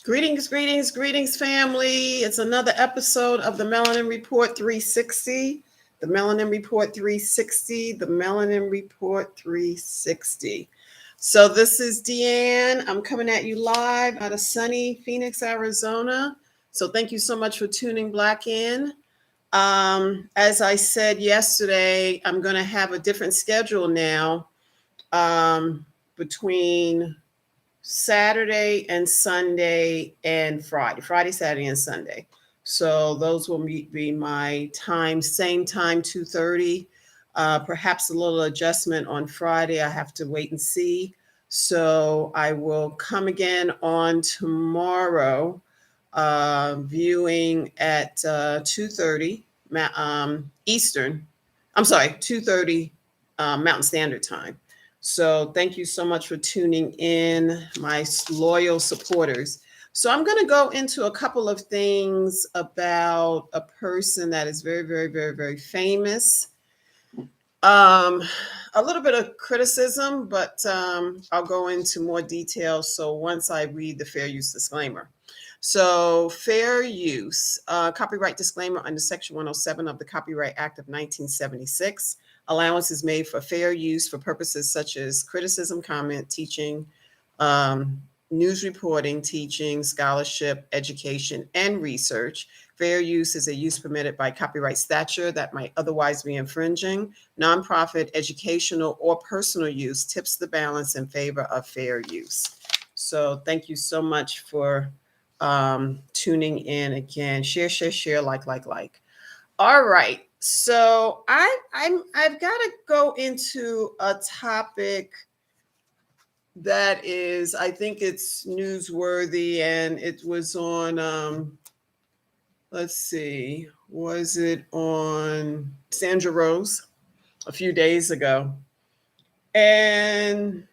Greetings, greetings, greetings, family. It's another episode of the Melanin Report 360. The Melanin Report 360. The Melanin Report 360. So, this is Deanne. I'm coming at you live out of sunny Phoenix, Arizona. So, thank you so much for tuning back in. As I said yesterday, I'm going to have a different schedule now between Saturday and Sunday and Friday, Saturday, and Sunday. So those will be my time, same time, 2:30. Perhaps a little adjustment on Friday. I have to wait and see. So I will come again on tomorrow, viewing at 2:30 Eastern. I'm sorry, 2:30 Mountain Standard Time. So thank you so much for tuning in, my loyal supporters. So I'm going to go into a couple of things about a person that is very, very, very, very famous. Um, a little bit of criticism, but I'll go into more detail. So once I read the fair use disclaimer. So, fair use, copyright disclaimer under Section 107 of the Copyright Act of 1976. Allowance is made for fair use for purposes such as criticism, comment, teaching, news reporting, teaching, scholarship, education, and research. Fair use is a use permitted by copyright statute that might otherwise be infringing. Nonprofit, educational, or personal use tips the balance in favor of fair use. So, thank you so much for tuning in again. Share, like. All right. So I've got to go into a topic that is, I think it's newsworthy, and it was on let's see, was it on Sandra Rose a few days ago? And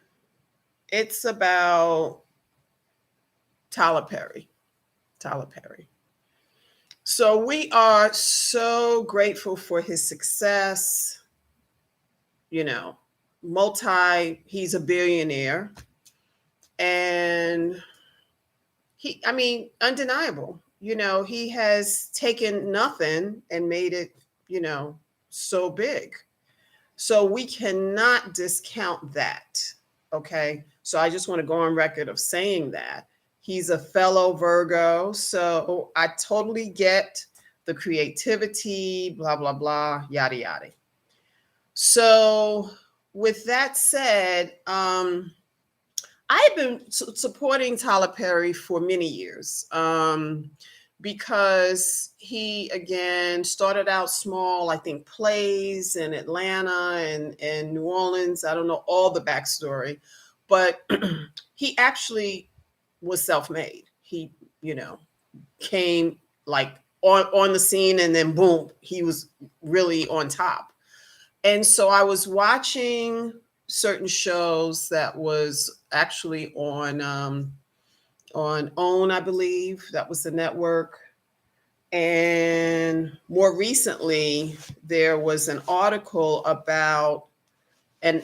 it's about Tyler Perry. Tyler Perry. So we are so grateful for his success. You know, he's a billionaire. And I mean, undeniable. He has taken nothing and made it, so big. So we cannot discount that. Okay. So I just want to go on record of saying that. He's a fellow Virgo. So I totally get the creativity, blah, blah, blah, yada, yada. So with that said, I've been supporting Tyler Perry for many years because he, again, started out small, I think plays in Atlanta and New Orleans. I don't know all the backstory, but he actually was self-made. He, came like on the scene, and then boom, he was really on top. And so I was watching certain shows that was actually on OWN, I believe. That was the network. And more recently, there was an article about an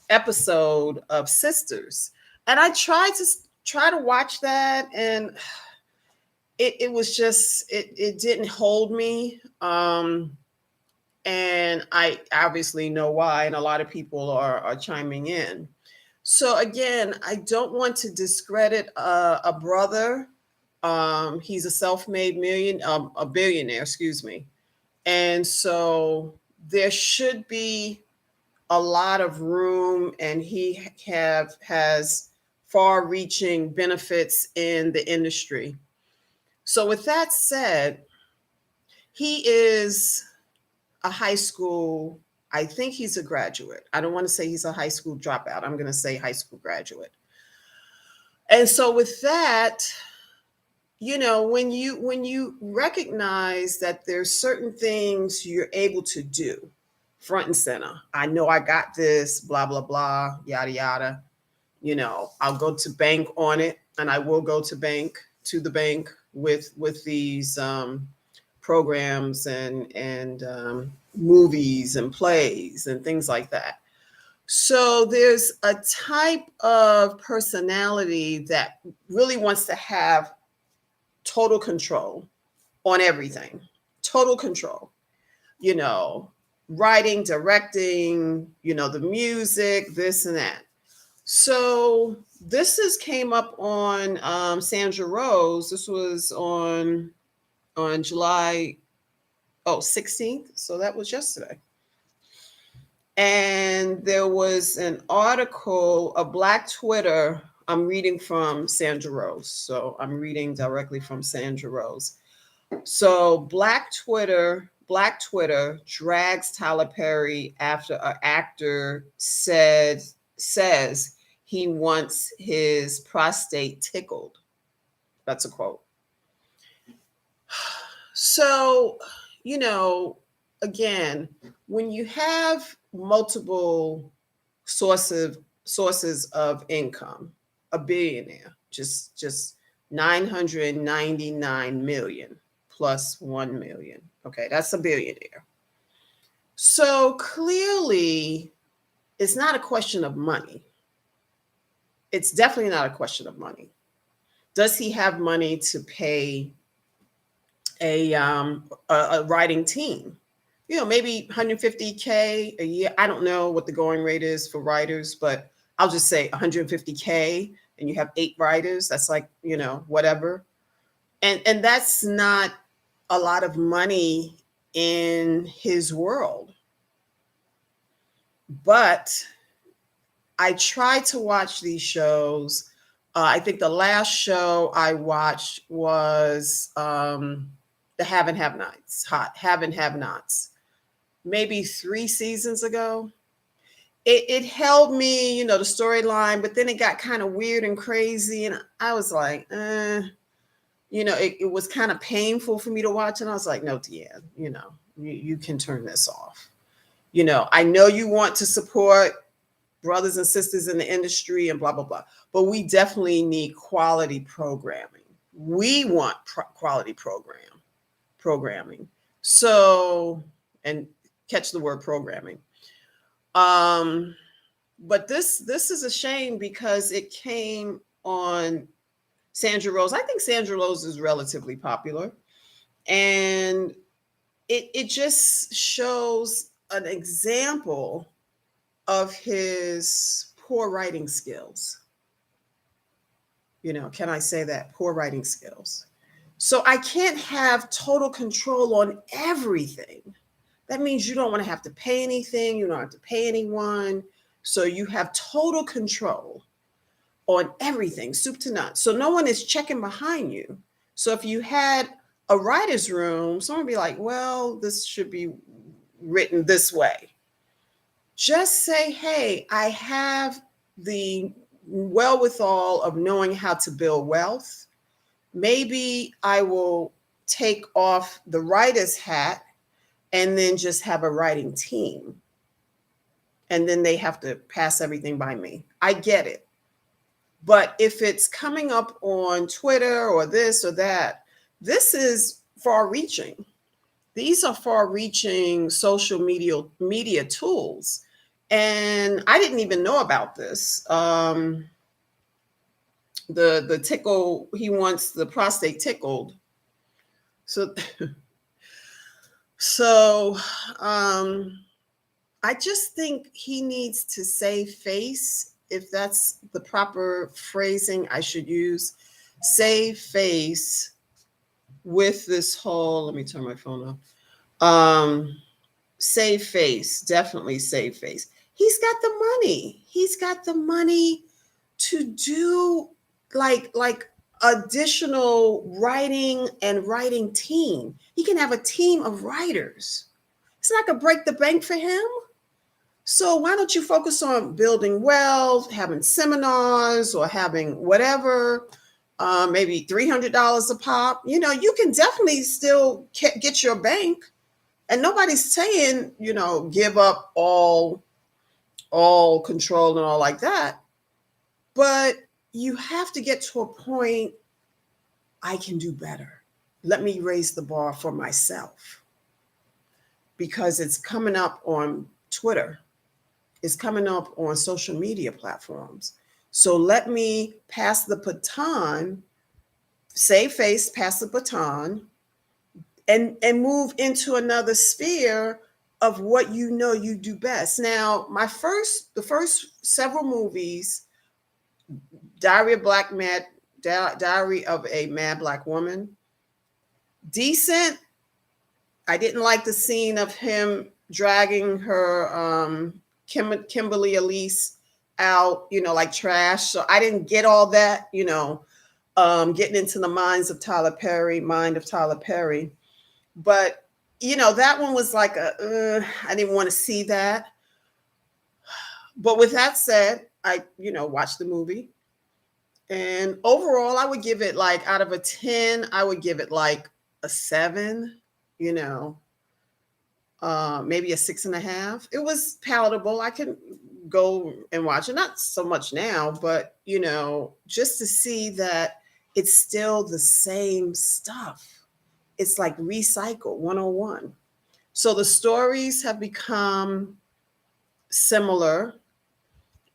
episode of Sisters. And I tried to watch that, and it was just it didn't hold me. And I obviously know why, and a lot of people are chiming in. So again, I don't want to discredit a brother. He's a self-made a billionaire, excuse me. And so there should be a lot of room, and he has far-reaching benefits in the industry. So with that said, he is a high school, I think he's a graduate. I don't want to say he's a high school dropout. I'm going to say high school graduate. And so with that, when you recognize that there's certain things you're able to do front and center. I know I got this, blah, blah, blah, yada, yada. I'll go to bank on it, and I will go to the bank with these programs and movies and plays and things like that. So there's a type of personality that really wants to have total control on everything, total control, you know, writing, directing, the music, this and that. So this is came up on Sandra Rose. This was on July 16th. So that was yesterday. And there was an article, a Black Twitter. I'm reading from Sandra Rose. So I'm reading directly from Sandra Rose. So Black Twitter drags Tyler Perry after an actor says he wants his prostate tickled. That's a quote. So, you know, again, when you have multiple sources of income, a billionaire, just 999 million plus 1 million. Okay, that's a billionaire. So clearly, it's not a question of money. It's definitely not a question of money. Does he have money to pay a writing team? Maybe 150K a year. I don't know what the going rate is for writers, but I'll just say 150K, and you have 8 writers. That's like, whatever. And that's not a lot of money in his world. But I try to watch these shows. I think the last show I watched was the Have and Have Nots, Have and Have Nots, maybe 3 seasons ago. It held me, the storyline, but then it got kind of weird and crazy, and I was like, it was kind of painful for me to watch, and I was like, no, Deanne, you can turn this off. I know you want to support brothers and sisters in the industry and blah, blah, blah, but we definitely need quality programming. We want quality programming. So, and catch the word programming. But this is a shame because it came on Sandra Rose. I think Sandra Rose is relatively popular, and it just shows an example of his poor writing skills. Can I say that? Poor writing skills. So I can't have total control on everything. That means you don't want to have to pay anything. You don't have to pay anyone. So you have total control on everything, soup to nuts. So no one is checking behind you. So if you had a writer's room, someone would be like, well, this should be written this way. Just say, hey, I have the wherewithal of knowing how to build wealth. Maybe I will take off the writer's hat and then just have a writing team. And then they have to pass everything by me. I get it. But if it's coming up on Twitter or this or that, this is far reaching. These are far reaching social media tools. And I didn't even know about this. The tickle, he wants the prostate tickled. So I just think he needs to save face, if that's the proper phrasing I should use. Save face with this whole, let me turn my phone off. Save face, definitely save face. He's got the money. He's got the money to do like additional writing and writing team. He can have a team of writers. It's not gonna break the bank for him. So why don't you focus on building wealth, having seminars, or having whatever, maybe $300 a pop. You can definitely still get your bank, and nobody's saying, give up all control and all like that. But you have to get to a point, I can do better. Let me raise the bar for myself, because it's coming up on Twitter. is coming up on social media platforms. So let me pass the baton, save face, pass the baton, and move into another sphere of what you know you do best. Now, the first several movies, Diary of Black Mad, Diary of a Mad Black Woman, decent. I didn't like the scene of him dragging her, Kimberly Elise out, like trash. So I didn't get all that, getting into the mind of Tyler Perry. But that one was like I didn't want to see that. But with that said, I watched the movie, and overall I would give it, like, out of a 10, I would give it like a 7, you know, maybe a 6.5. It was palatable. I can go and watch it, not so much now, but just to see that it's still the same stuff. It's like recycle 101. So the stories have become similar.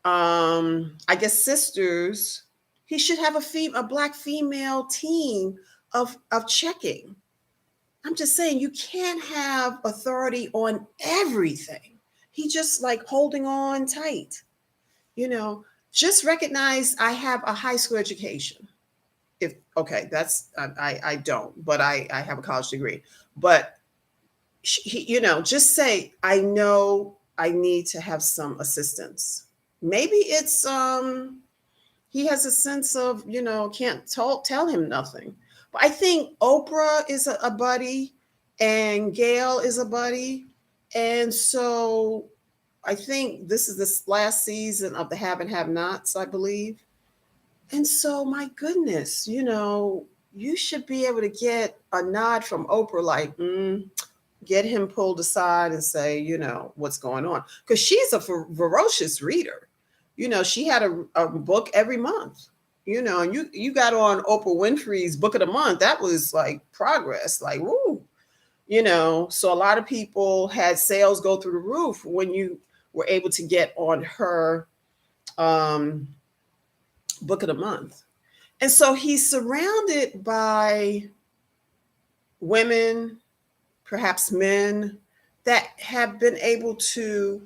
I guess Sisters, he should have a black female team of checking. I'm just saying, you can't have authority on everything. He just like holding on tight. You know, just recognize I have a high school education. If okay, that's I don't, but I have a college degree. But just say I know I need to have some assistance. Maybe it's he has a sense of, can't tell him nothing. But I think Oprah is a buddy, and Gail is a buddy. And so I think this is the last season of the Have and Have Nots, I believe. And so, my goodness, you should be able to get a nod from Oprah, like, get him pulled aside and say, what's going on. Because she's a ferocious reader. She had a book every month, and you got on Oprah Winfrey's Book of the Month. That was like progress, like, woo, So a lot of people had sales go through the roof when you were able to get on her Book of the Month. And so he's surrounded by women, perhaps men, that have been able to,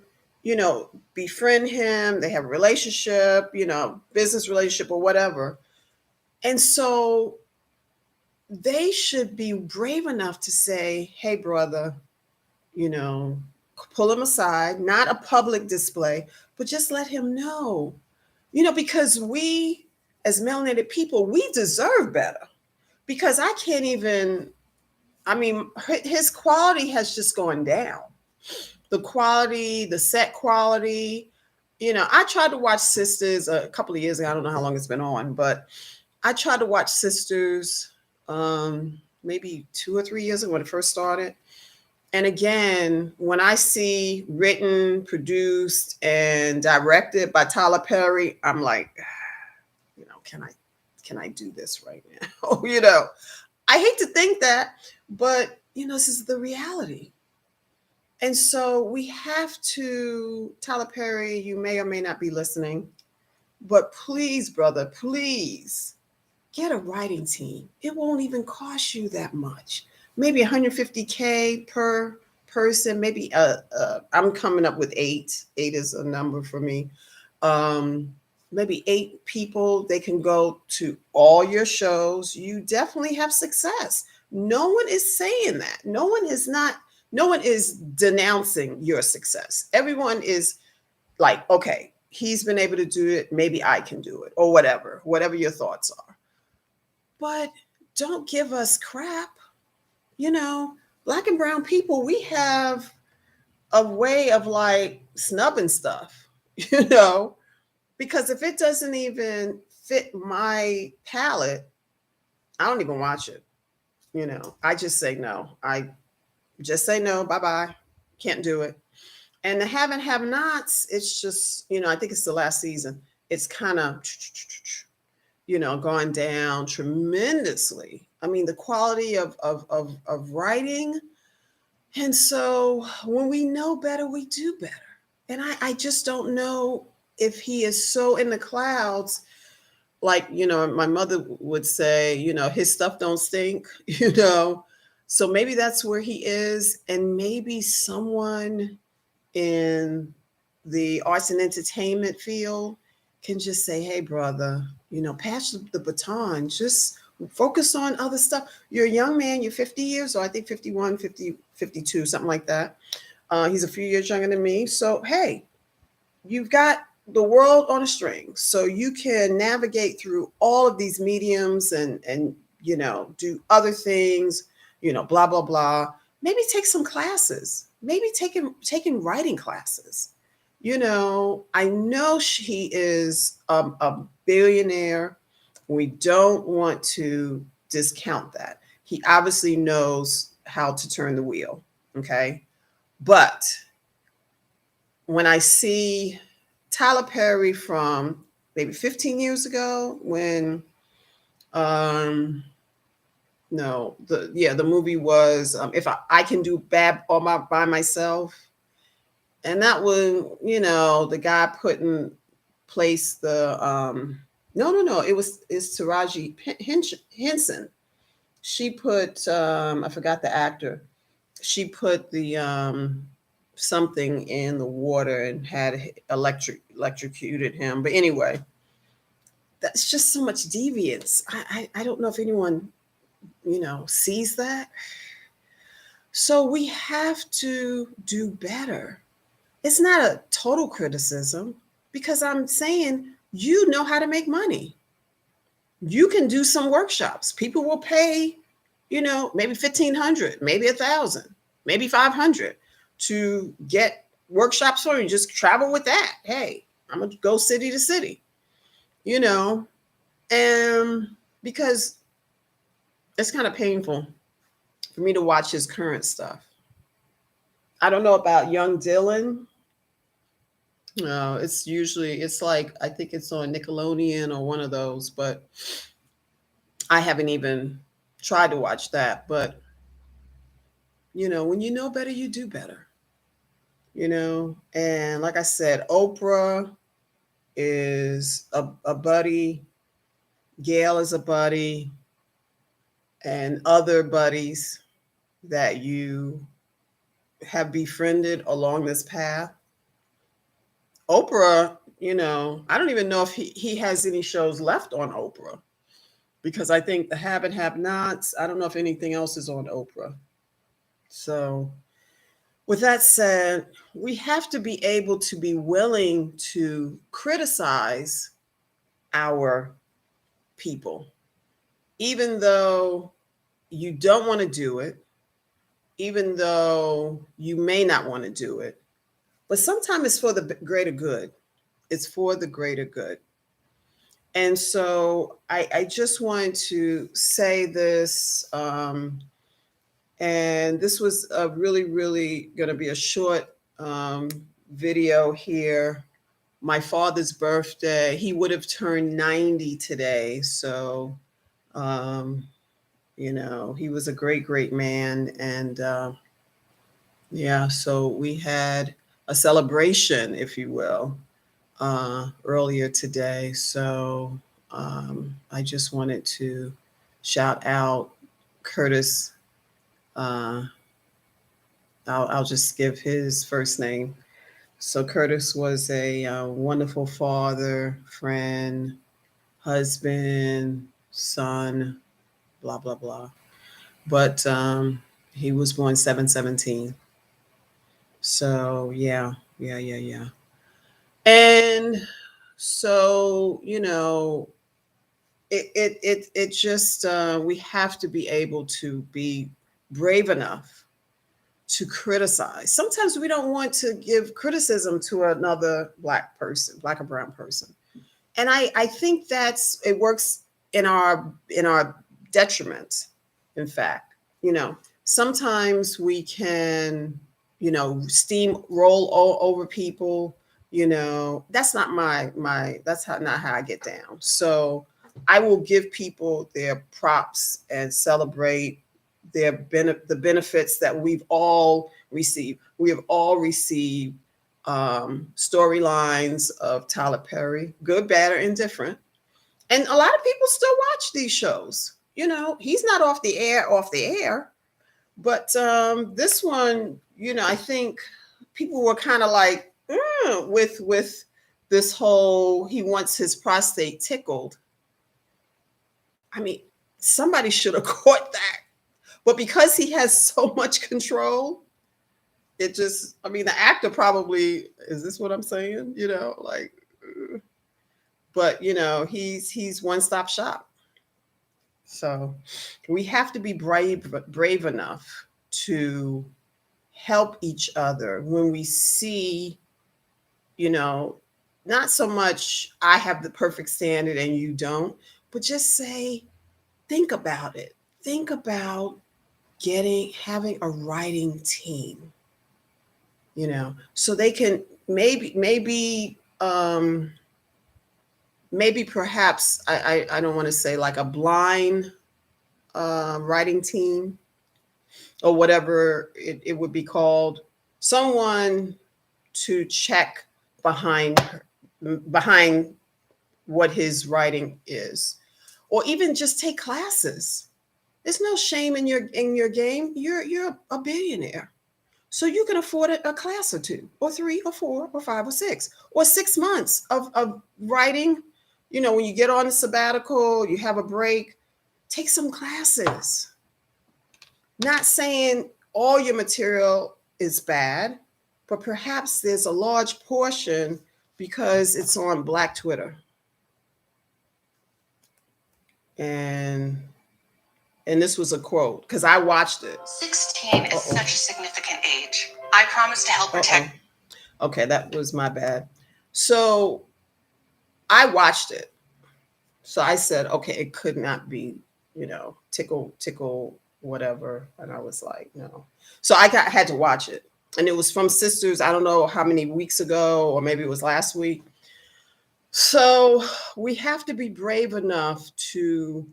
befriend him. They have a relationship, business relationship or whatever. And so they should be brave enough to say, hey, brother, pull him aside, not a public display, but just let him know, because we, as melanated people, we deserve better. Because I can't even, his quality has just gone down. The quality, the set quality. I tried to watch Sisters a couple of years ago. I don't know how long it's been on, but I tried to watch Sisters maybe 2 or 3 years ago when it first started. And again, when I see written, produced, and directed by Tyler Perry, I'm like, can I do this right now? I hate to think that, but this is the reality. And so we have to, Tyler Perry, you may or may not be listening, but please, brother, please get a writing team. It won't even cost you that much. Maybe $150K per person. Maybe I'm coming up with 8. 8 is a number for me. Maybe 8 people. They can go to all your shows. You definitely have success. No one is saying that. No one is denouncing your success. Everyone is like, okay, he's been able to do it. Maybe I can do it, or whatever your thoughts are. But don't give us crap. Black and brown people, we have a way of like snubbing stuff, because if it doesn't even fit my palate, I don't even watch it. I just say no. I just say no, bye-bye. Can't do it. And the Have and Have Nots, it's just, I think it's the last season. It's kind of, gone down tremendously. The quality of writing. And so when we know better, we do better. And I just don't know if he is so in the clouds, like, my mother would say, his stuff don't stink, So maybe that's where he is. And maybe someone in the arts and entertainment field can just say, hey, brother, pass the baton, just focus on other stuff. You're a young man, you're 50 years old, I think 51, 50, 52, something like that. He's a few years younger than me. So, hey, you've got the world on a string. So you can navigate through all of these mediums and do other things, blah, blah, blah. Maybe take some classes, maybe taking writing classes. I know he is a billionaire. We don't want to discount that. He obviously knows how to turn the wheel. Okay. But when I see Tyler Perry from maybe 15 years ago, when no, the movie was If I Can Do Bad All by Myself, and that was, the guy put in place the no, it's Taraji Henson. She put I forgot the actor. She put the something in the water and had electrocuted him. But anyway, that's just so much deviance. I don't know if anyone sees that. So we have to do better. It's not a total criticism, because I'm saying you know how to make money. You can do some workshops. People will pay, maybe 1,500, maybe 1,000, maybe 500 to get workshops for you. Just travel with that. Hey, I'm gonna go city to city, you know, and because it's kind of painful for me to watch his current stuff. I don't know about young Dylan. No, it's like, I think it's on Nickelodeon or one of those, but I haven't even tried to watch that. But when you know better, you do better. And like I said, Oprah is a buddy, Gail is a buddy, and other buddies that you have befriended along this path. Oprah, I don't even know if he has any shows left on Oprah, because I think the Have and Have Nots, I don't know if anything else is on Oprah. So, with that said, we have to be able to be willing to criticize our people, even though you don't want to do it, even though you may not want to do it. But sometimes it's for the greater good. It's for the greater good. And so I just wanted to say this. And this was a really, really going to be a short video here. My father's birthday, he would have turned 90 today. So, he was a great, great man. And yeah, so we had a celebration, if you will, earlier today. So I just wanted to shout out Curtis. Uh, I'll just give his first name. So Curtis was a wonderful father, friend, husband, son, blah blah blah. But he was born 7/17. So yeah. And so it just we have to be able to be brave enough to criticize. Sometimes we don't want to give criticism to another black or brown person. And I think it works in our detriment. In fact, sometimes we can, steamroll all over people. That's not not how I get down. So I will give people their props and celebrate the benefits that we've all received. We have all received storylines of Tyler Perry, good, bad, or indifferent. And a lot of people still watch these shows. You know, he's not off the air. But this one, you know, I think people were kind of like with this whole he wants his prostate tickled. I mean, somebody should have caught that. But because he has so much control, it just, I mean, the actor probably, is this what I'm saying? You know, like, but you know, he's one stop shop. So we have to be brave enough to help each other when we see, you know, not so much I have the perfect standard and you don't, but just say, think about it. Think about having a writing team, you know, so they can maybe perhaps I don't want to say like a blind writing team or whatever it would be called, someone to check behind behind what his writing is, or even just take classes. There's no shame in your game. You're a billionaire, so you can afford a class or two or three or four or five or six or 6 months of writing. You know, when you get on a sabbatical, you have a break, take some classes. Not saying all your material is bad, but perhaps there's a large portion because it's on Black Twitter. And this was a quote because I watched it. 16 is such a significant age. I promise to help protect. Okay, that was my bad. So I watched it. So I said, okay, it could not be, you know, tickle, whatever. And I was like, no. So had to watch it. And it was from Sisters, I don't know how many weeks ago, or maybe it was last week. So we have to be brave enough to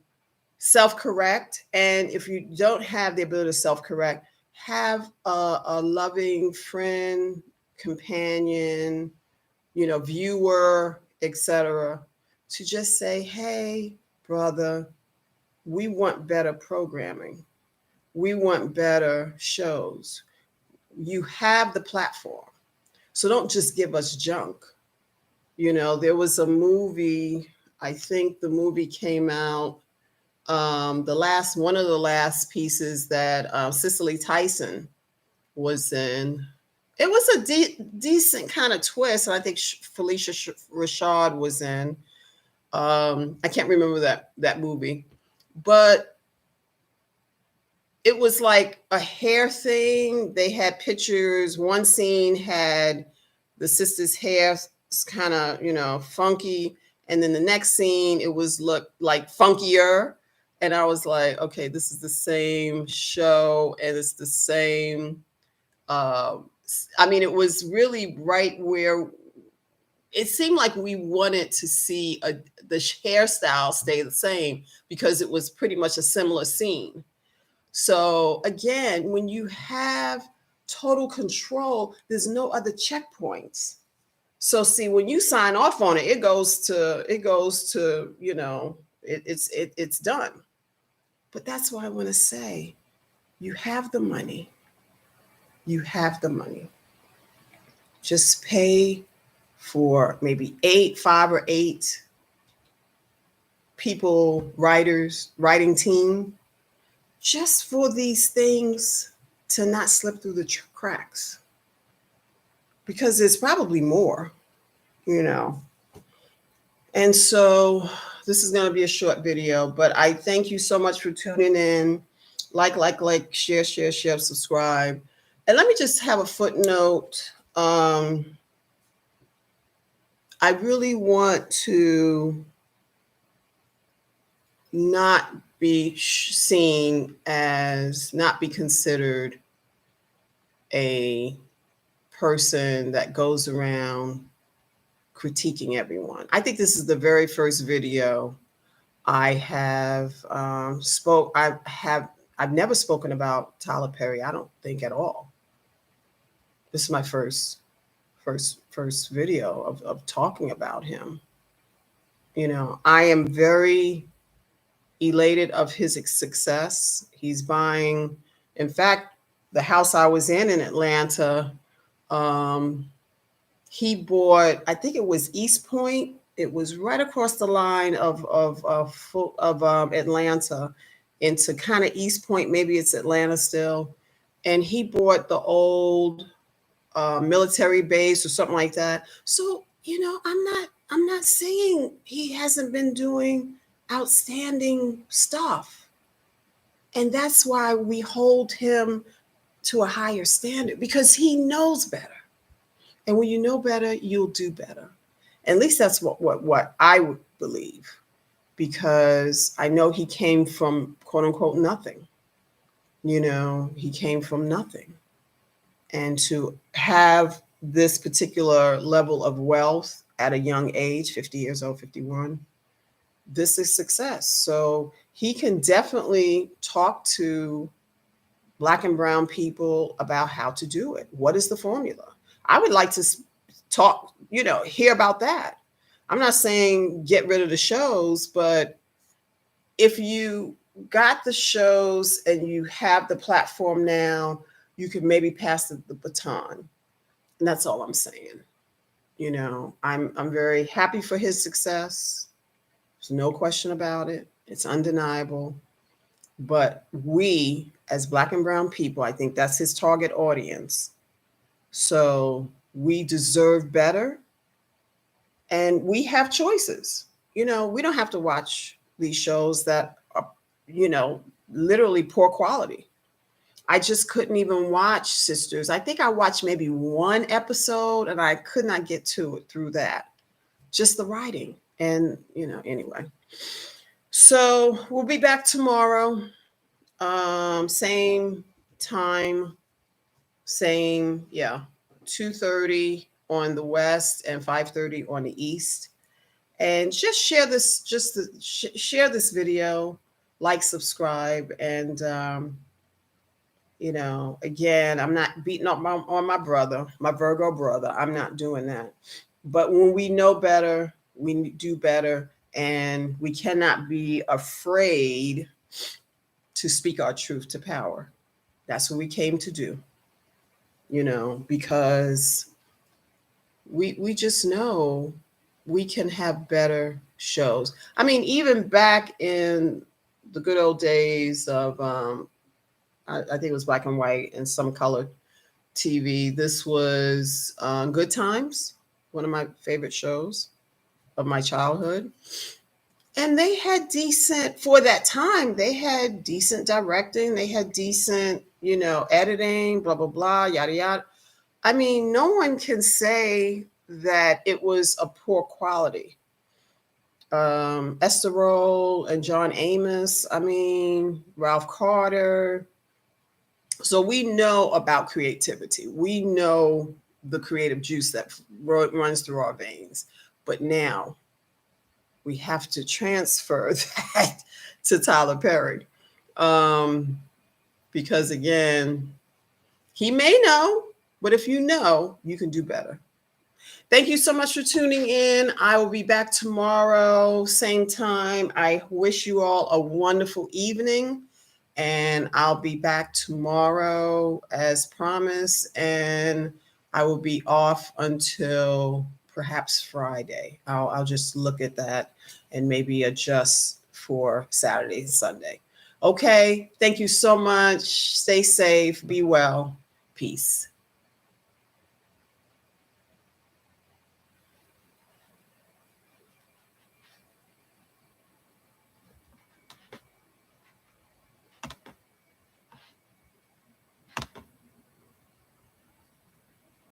self-correct. And if you don't have the ability to self-correct, have a loving friend, companion, you know, viewer, etc., to just say, hey, brother, we want better programming. We want better shows. You have the platform. So don't just give us junk. You know, there was a movie, I think the movie came out, one of the last pieces that Cicely Tyson was in. It was a decent kind of twist, and I think Felicia Rashad was in. I can't remember that movie, but it was like a hair thing. They had pictures. One scene had the sister's hair kind of, you know, funky, and then the next scene it was look like funkier. And I was like, okay, this is the same show, and it's the same. I mean, it was really right where it seemed like we wanted to see the hairstyle stay the same because it was pretty much a similar scene. So again, when you have total control, there's no other checkpoints. So see, when you sign off on it, it goes to, you know, it's done. But that's why I want to say, you have the money. You have the money. Just pay for maybe 5 or 8 people, writing team, just for these things to not slip through the cracks. Because there's probably more, you know. And so this is going to be a short video, but I thank you so much for tuning in. Like, share, subscribe. And let me just have a footnote. I really want to not be considered a person that goes around critiquing everyone. I think this is the very first video I have I've never spoken about Tyler Perry, I don't think, at all. This is my first first video of talking about him. You know, I am very elated of his success. He's buying, in fact, the house I was in Atlanta, he bought, I think it was East Point. It was right across the line of Atlanta into kind of East Point. Maybe it's Atlanta still. And he bought the old military base or something like that. So, you know, I'm not saying he hasn't been doing outstanding stuff. And that's why we hold him to a higher standard, because he knows better. And when you know better, you'll do better. At least that's what I would believe, because I know he came from quote unquote nothing. You know, he came from nothing. And to have this particular level of wealth at a young age, 50 years old, 51, this is success. So he can definitely talk to Black and brown people about how to do it. What is the formula? I would like to talk, you know, hear about that. I'm not saying get rid of the shows, but if you got the shows and you have the platform now, you could maybe pass the baton. And that's all I'm saying. You know, I'm very happy for his success. There's no question about it. It's undeniable. But we, as Black and brown people, I think that's his target audience. So we deserve better. And we have choices. You know, we don't have to watch these shows that are, you know, literally poor quality. I just couldn't even watch Sisters. I think I watched maybe one episode and I could not get to it through that. Just the writing. And, you know, anyway. So we'll be back tomorrow. Same time, same, 2:30 on the west and 5:30 on the east. And just share this, share this video, like, subscribe, and you know, again, I'm not beating up on my brother, my Virgo brother. I'm not doing that. But when we know better, we do better, and we cannot be afraid to speak our truth to power. That's what we came to do, you know, because we just know we can have better shows. I mean, even back in the good old days of, I think it was black and white and some colored TV. This was Good Times, one of my favorite shows of my childhood. And they had decent, for that time, they had decent directing. They had decent, you know, editing, blah, blah, blah, yada, yada. I mean, no one can say that it was a poor quality. Esther Roll and John Amos, I mean, Ralph Carter. So we know about creativity. We know the creative juice that runs through our veins. But now we have to transfer that to Tyler Perry. Because again, he may know, but if you know, you can do better. Thank you so much for tuning in. I will be back tomorrow, same time. I wish you all a wonderful evening. And I'll be back tomorrow as promised. And I will be off until perhaps Friday. I'll just look at that and maybe adjust for Saturday and Sunday. Okay. Thank you so much. Stay safe. Be well. Peace.